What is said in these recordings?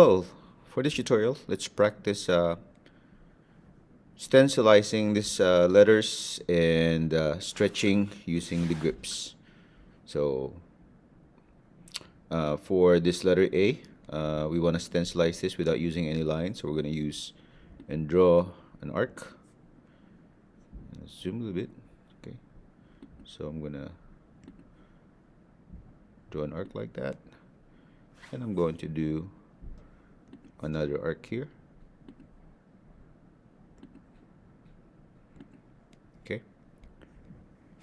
Well, for this tutorial, let's practice stencilizing these letters and stretching using the grips. So for this letter A, we want to stencilize this without using any lines. So we're going to use and draw an arc. Zoom a little bit. Okay. So I'm going to draw an arc like that. And I'm going to do another arc here. Okay.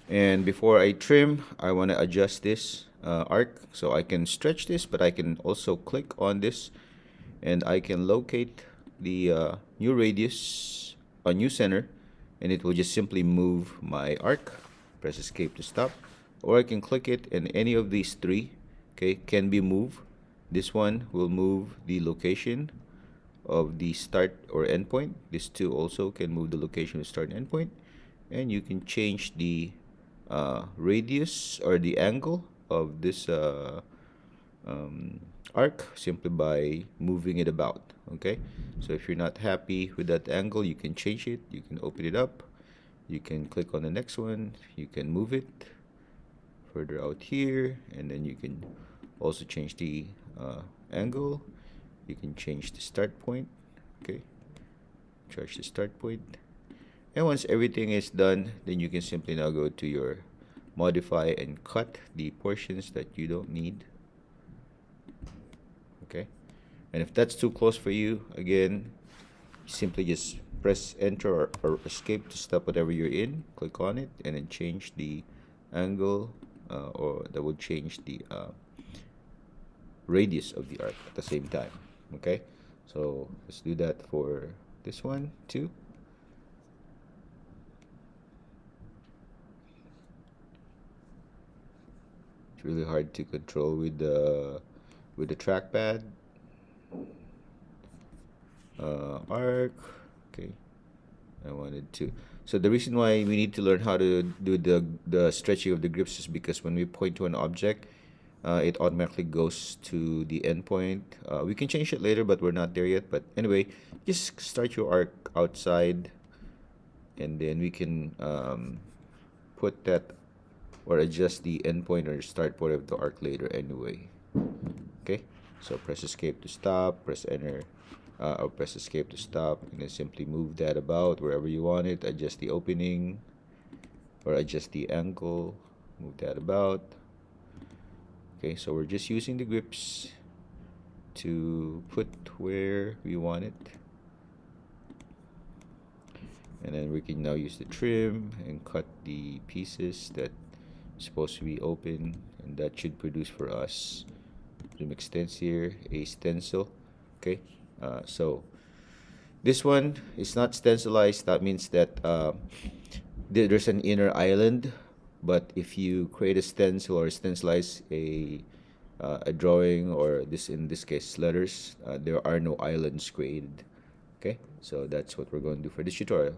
And before I trim, I want to adjust this arc, so I can stretch this, but I can also click on this and I can locate the new radius, a new center, and it will just simply move my arc. Press escape to stop, or I can click it and any of these three, okay, can be moved. This one will move the location of the start or end point. These two also can move the location of start and end point, and you can change the radius or the angle of this arc simply by moving it about. Okay, so if you're not happy with that angle, you can change it. You can open it up, you can click on the next one, you can move it further out here, and then you can also change the angle. You can change the start point. Okay, charge the start point. And once everything is done, then you can simply now go to your modify and cut the portions that you don't need. Okay, and if that's too close for you, again, simply just press enter or escape to stop whatever you're in, click on it, and then change the angle, or that will change the radius of the arc at the same time. Okay, so let's do that for this one too. It's really hard to control with the trackpad. Arc. Okay, I wanted to. So the reason why we need to learn how to do the stretching of the grips is because when we point to an object, it automatically goes to the endpoint. We can change it later, but we're not there yet. But anyway, just start your arc outside, and then we can put that or adjust the endpoint or start point of the arc later anyway. Okay, so press escape to stop, press enter, or press escape to stop, and then simply move that about wherever you want it. Adjust the opening or adjust the angle, move that about. Okay, so we're just using the grips to put where we want it. And then we can now use the trim and cut the pieces that are supposed to be open, and that should produce for us, zoom extends here, a stencil. Okay, so this one is not stencilized. That means that there's an inner island. But if you create a stencil or stencilize a drawing, or in this case letters, there are no islands created. Okay, so that's what we're going to do for this tutorial.